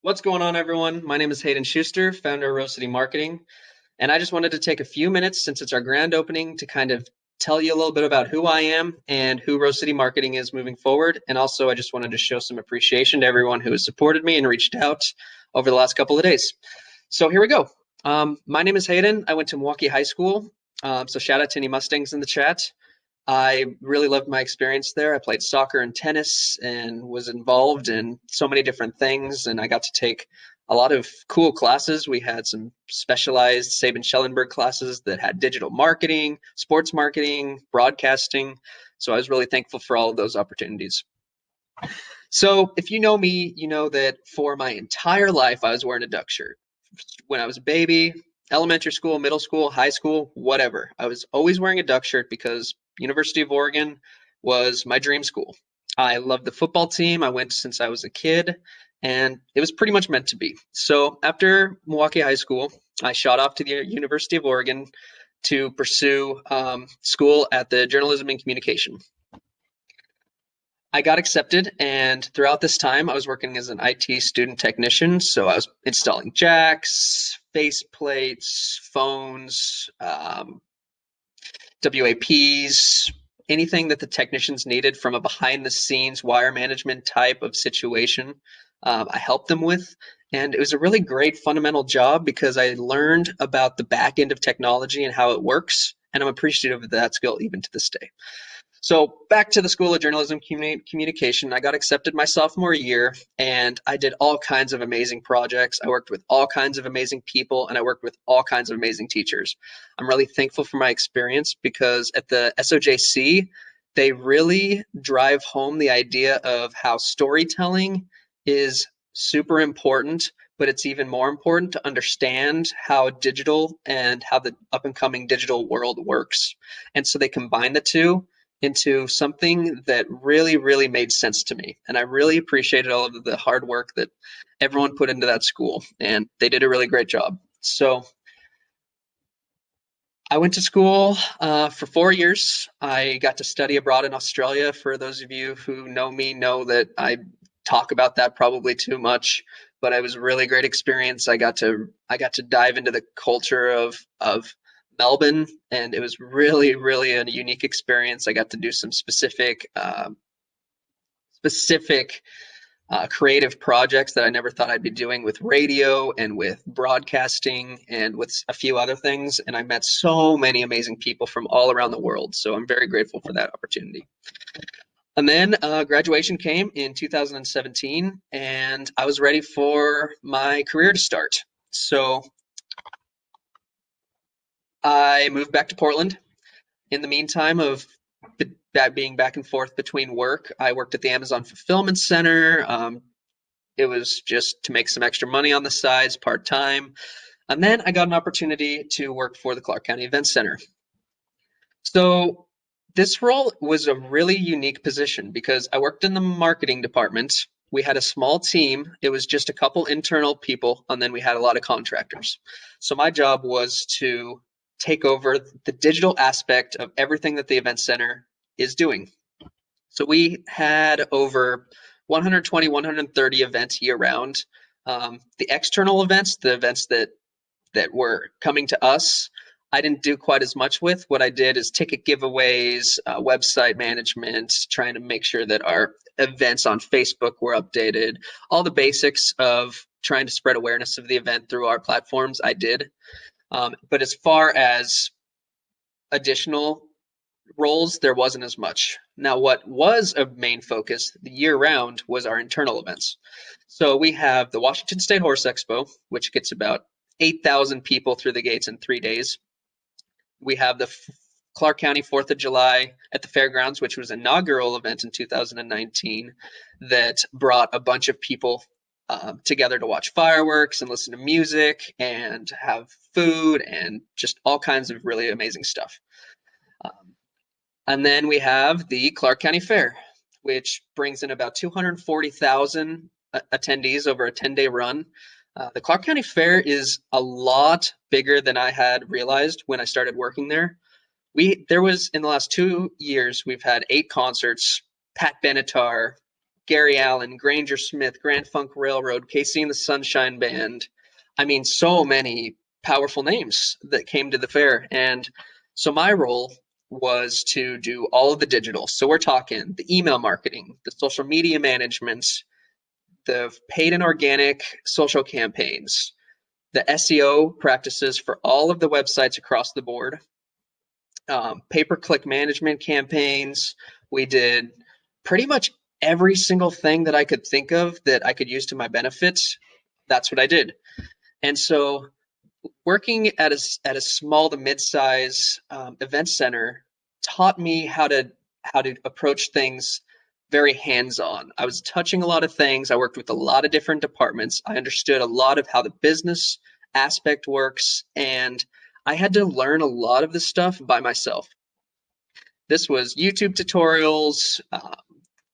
What's going on, everyone? My name is Hayden Schuster, founder of Rcm Marketing, and I just wanted to take a few minutes since it's our grand opening to kind of tell you a little bit about who I am and who Rose City Marketing is moving forward. And also, I just wanted to show some appreciation to everyone who has supported me and reached out over the last couple of days. So here we go. My name is Hayden. I went to Milwaukee High School. So shout out to any Mustangs in the chat. I really loved my experience there. I played soccer and tennis and was involved in so many different things, and I got to take a lot of cool classes. We had some specialized Sabin Schellenberg classes that had digital marketing, sports marketing, broadcasting. So I was really thankful for all of those opportunities. So if you know me, you know that for my entire life, I was wearing a duck shirt. When I was a baby, elementary school, middle school, high school, whatever. I was always wearing a duck shirt because University of Oregon was my dream school. I loved the football team. I went since I was a kid, and it was pretty much meant to be. So after Milwaukee High School, I shot off to the University of Oregon to pursue school at the Journalism and Communication. I got accepted, and throughout this time, I was working as an IT student technician. So I was installing jacks, face plates, phones, WAPs, anything that the technicians needed from a behind the scenes wire management type of situation. I helped them with, and it was a really great fundamental job because I learned about the back end of technology and how it works, and I'm appreciative of that skill even to this day. So back to the School of Journalism Communication, I got accepted my sophomore year, and I did all kinds of amazing projects. I worked with all kinds of amazing people, and I worked with all kinds of amazing teachers. I'm really thankful for my experience because at the SOJC, they really drive home the idea of how storytelling is super important, but it's even more important to understand how digital and how the up and coming digital world works. And so they combine the two into something that really, really made sense to me. And I really appreciated all of the hard work that everyone put into that school, and they did a really great job. So I went to school for 4 years. I got to study abroad in Australia. For those of you who know me, know that I talk about that probably too much, but it was a really great experience. I got to dive into the culture of Melbourne, and it was really, really a unique experience. I got to do some specific creative projects that I never thought I'd be doing with radio and with broadcasting and with a few other things. And I met so many amazing people from all around the world. So I'm very grateful for that opportunity. And then graduation came in 2017, and I was ready for my career to start. So I moved back to Portland. In the meantime of that being back and forth between work, I worked at the Amazon Fulfillment Center. It was just to make some extra money on the sides, part time. And then I got an opportunity to work for the Clark County Event Center. So this role was a really unique position because I worked in the marketing department. We had a small team. It was just a couple internal people, and then we had a lot of contractors. So my job was to take over the digital aspect of everything that the event center is doing. So we had over 120, 130 events year round. The external events, the events that were coming to us, I didn't do quite as much with. What I did is ticket giveaways, website management, trying to make sure that our events on Facebook were updated, all the basics of trying to spread awareness of the event through our platforms, I did. But as far as additional roles, there wasn't as much. Now, what was a main focus the year round was our internal events. So we have the Washington State Horse Expo, which gets about 8,000 people through the gates in 3 days. We have the Clark County 4th of July at the fairgrounds, which was an inaugural event in 2019 that brought a bunch of people together to watch fireworks and listen to music and have food and just all kinds of really amazing stuff. And then we have the Clark County Fair, which brings in about 240,000 attendees over a 10-day run. The Clark County Fair is a lot bigger than I had realized when I started working there. There was, in the last 2 years, we've had 8 concerts. Pat Benatar, Gary Allen, Granger Smith, Grand Funk Railroad, Casey and the Sunshine Band. I mean, so many powerful names that came to the fair. And so my role was to do all of the digital. So we're talking the email marketing, the social media management, the paid and organic social campaigns, the SEO practices for all of the websites across the board, pay-per-click management campaigns. We did pretty much every single thing that I could think of that I could use to my benefits. That's what I did. And so working at a small to mid-size event center taught me how to approach things very hands-on. I was touching a lot of things. I worked with a lot of different departments. I understood a lot of how the business aspect works, and I had to learn a lot of this stuff by myself. This was YouTube tutorials.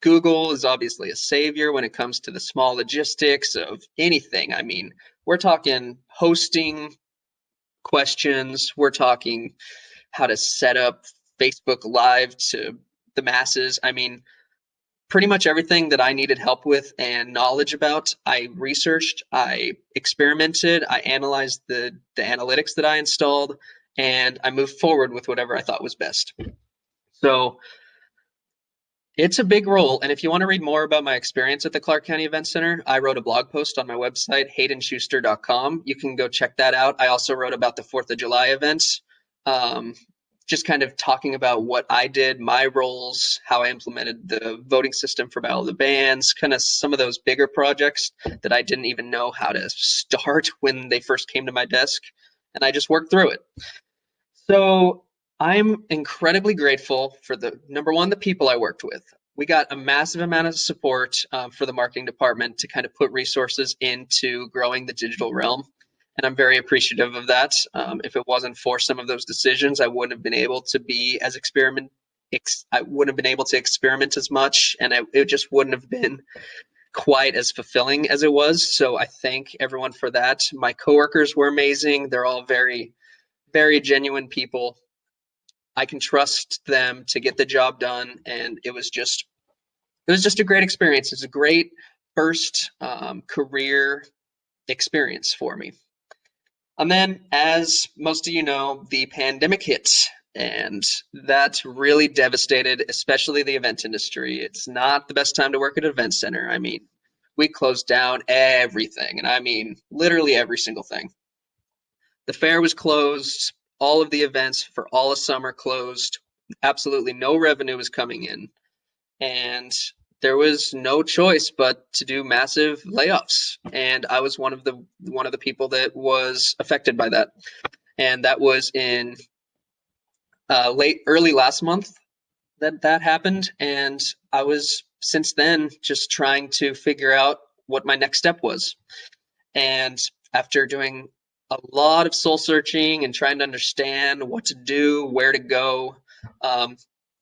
Google is obviously a savior when it comes to the small logistics of anything. I mean, we're talking hosting questions, we're talking how to set up Facebook Live to the masses. I mean, pretty much everything that I needed help with and knowledge about, I researched, I experimented, I analyzed the analytics that I installed, and I moved forward with whatever I thought was best. So it's a big role, and if you want to read more about my experience at the Clark County Event Center, I wrote a blog post on my website, haydenschuster.com. You can go check that out. I also wrote about the 4th of July events, just kind of talking about what I did, my roles, how I implemented the voting system for Battle of the Bands, kind of some of those bigger projects that I didn't even know how to start when they first came to my desk, and I just worked through it. So I'm incredibly grateful for the number one, the people I worked with. We got a massive amount of support for the marketing department to kind of put resources into growing the digital realm. And I'm very appreciative of that. If it wasn't for some of those decisions, I wouldn't have been able to be as I wouldn't have been able to experiment as much, and it just wouldn't have been quite as fulfilling as it was. So I thank everyone for that. My coworkers were amazing. They're all very, very genuine people. I can trust them to get the job done, and it was just a great experience. It's a great first career experience for me. And then, as most of you know, the pandemic hit, and that really devastated, especially the event industry. It's not the best time to work at an event center. I mean, we closed down everything, and I mean literally every single thing. The fair was closed, all of the events for all of summer closed, absolutely no revenue was coming in, and there was no choice but to do massive layoffs. And I was one of the people that was affected by that. And that was in early last month that happened, and I was since then just trying to figure out what my next step was. And after doing a lot of soul searching and trying to understand what to do, where to go, um,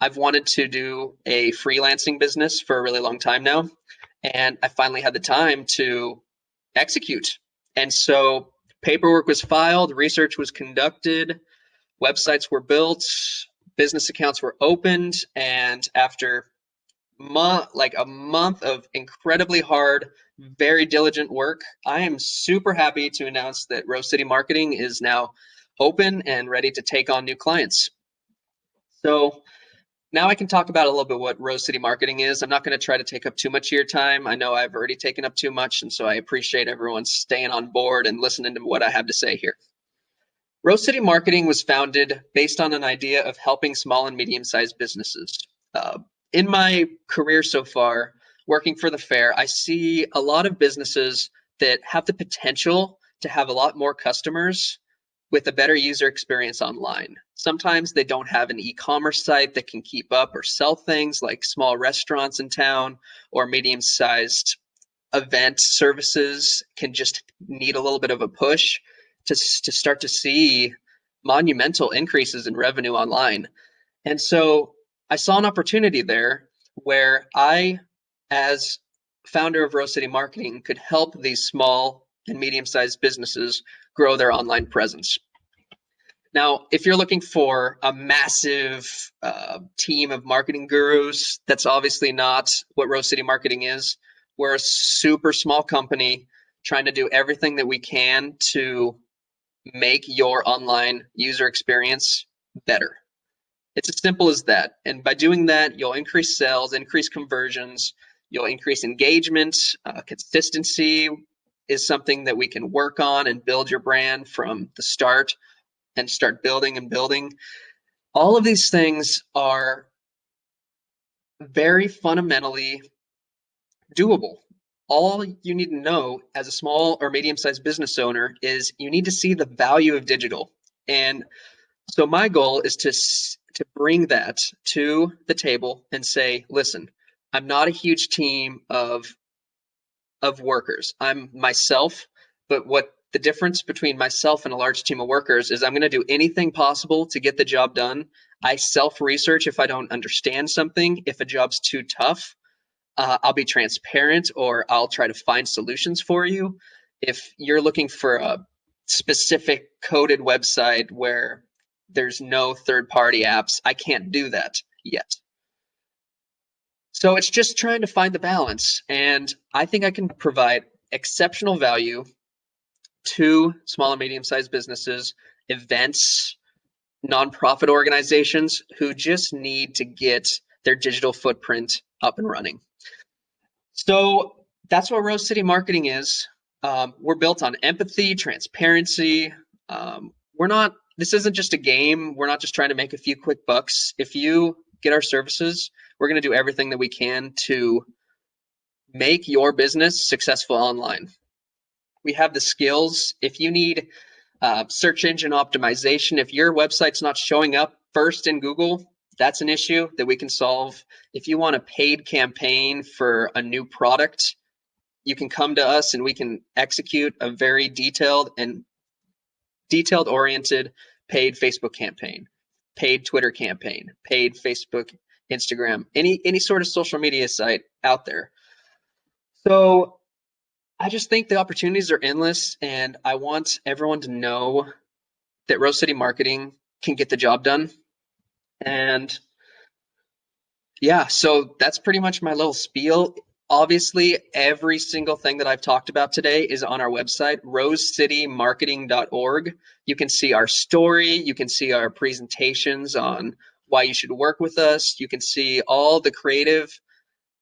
I've wanted to do a freelancing business for a really long time now, and I finally had the time to execute. And so paperwork was filed, research was conducted, websites were built, business accounts were opened, and after a month of incredibly hard, very diligent work, I am super happy to announce that Rose City Marketing is now open and ready to take on new clients. So now I can talk about a little bit what Rose City Marketing is. I'm not going to try to take up too much of your time. I know I've already taken up too much, and so I appreciate everyone staying on board and listening to what I have to say here. Rose City Marketing was founded based on an idea of helping small and medium-sized businesses. In my career so far, working for the fair, I see a lot of businesses that have the potential to have a lot more customers with a better user experience online. Sometimes they don't have an e-commerce site that can keep up or sell things, like small restaurants in town or medium-sized event services can just need a little bit of a push to start to see monumental increases in revenue online. And so I saw an opportunity there where I, as founder of Rose City Marketing, could help these small and medium-sized businesses grow their online presence. Now, if you're looking for a massive team of marketing gurus, that's obviously not what Rose City Marketing is. We're a super small company trying to do everything that we can to make your online user experience better. It's as simple as that. And by doing that, you'll increase sales, increase conversions, you'll increase engagement. Consistency is something that we can work on and build your brand from the start and start building and building. All of these things are very fundamentally doable. All you need to know as a small or medium-sized business owner is you need to see the value of digital. And so my goal is to bring that to the table and say, listen, I'm not a huge team of workers. I'm myself, but what the difference between myself and a large team of workers is I'm going to do anything possible to get the job done. I self-research if I don't understand something. If a job's too tough, I'll be transparent or I'll try to find solutions for you. If you're looking for a specific coded website where there's no third-party apps, I can't do that yet. So it's just trying to find the balance. And I think I can provide exceptional value to small and medium-sized businesses, events, nonprofit organizations who just need to get their digital footprint up and running. So that's what Rose City Marketing is. We're built on empathy, transparency. This isn't just a game. We're not just trying to make a few quick bucks. If you get our services, we're going to do everything that we can to make your business successful online. We have the skills. If you need search engine optimization, if your website's not showing up first in Google, that's an issue that we can solve. If you want a paid campaign for a new product, you can come to us and we can execute a very detailed oriented paid Facebook campaign, paid Twitter campaign, paid Facebook, Instagram, any sort of social media site out there. So I just think the opportunities are endless, and I want everyone to know that Rose City Marketing can get the job done. And yeah, so that's pretty much my little spiel. Obviously, every single thing that I've talked about today is on our website, rosecitymarketing.org. You can see our story. You can see our presentations on why you should work with us. You can see all the creative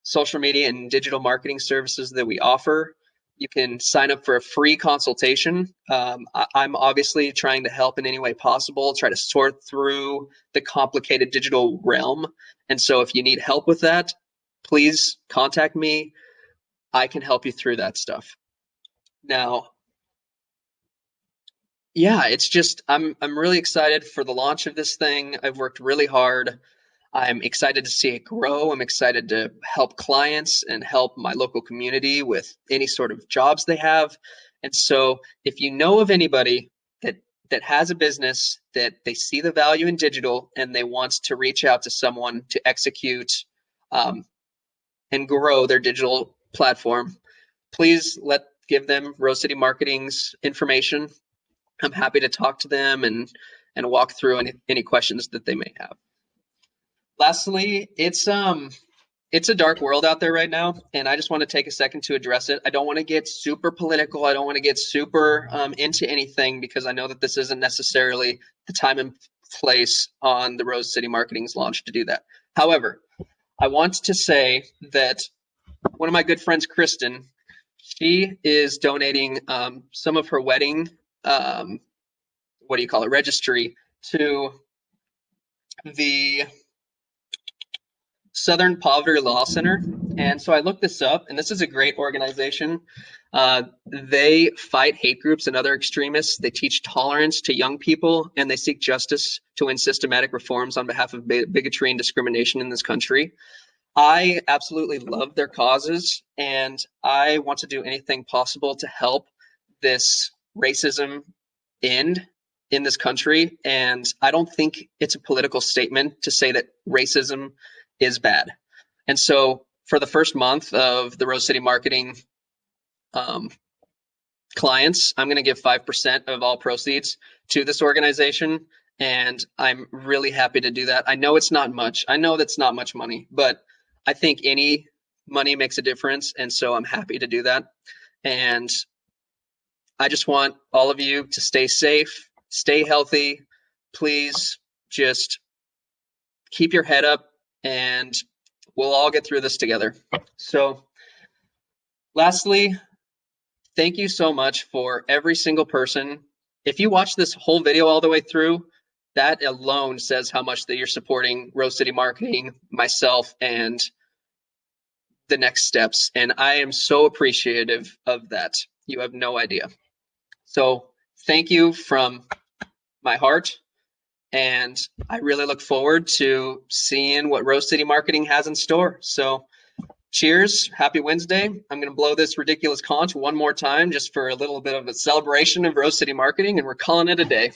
social media and digital marketing services that we offer. You can sign up for a free consultation. I'm obviously trying to help in any way possible, try to sort through the complicated digital realm. And so if you need help with that, please contact me. I can help you through that stuff. Now, yeah, it's just I'm really excited for the launch of this thing. I've worked really hard. I'm excited to see it grow. I'm excited to help clients and help my local community with any sort of jobs they have. And so if you know of anybody that has a business that they see the value in digital and they want to reach out to someone to execute and grow their digital platform, please give them Rose City Marketing's information. I'm happy to talk to them and walk through any questions that they may have. Lastly, it's a dark world out there right now, and I just want to take a second to address it. I don't want to get super political. I don't want to get super into anything because I know that this isn't necessarily the time and place on the Rose City Marketing's launch to do that. However, I want to say that one of my good friends, Kristen, she is donating some of her wedding, registry to the Southern Poverty Law Center. And so I looked this up, and this is a great organization. They fight hate groups and other extremists. They teach tolerance to young people, and they seek justice to win systematic reforms on behalf of bigotry and discrimination in this country. I absolutely love their causes, and I want to do anything possible to help this racism end in this country. And I don't think it's a political statement to say that racism is bad. And so for the first month of the Rose City Marketing clients, I'm going to give 5% of all proceeds to this organization. And I'm really happy to do that. I know it's not much. I know that's not much money, but I think any money makes a difference. And so I'm happy to do that. And I just want all of you to stay safe, stay healthy. Please just keep your head up and we'll all get through this together. So, lastly, thank you so much for every single person. If you watch this whole video all the way through, that alone says how much that you're supporting Rose City Marketing, myself, and the next steps. And I am so appreciative of that. You have no idea. So thank you from my heart. And I really look forward to seeing what Rose City Marketing has in store. So cheers. Happy Wednesday. I'm going to blow this ridiculous conch one more time just for a little bit of a celebration of Rose City Marketing, and we're calling it a day.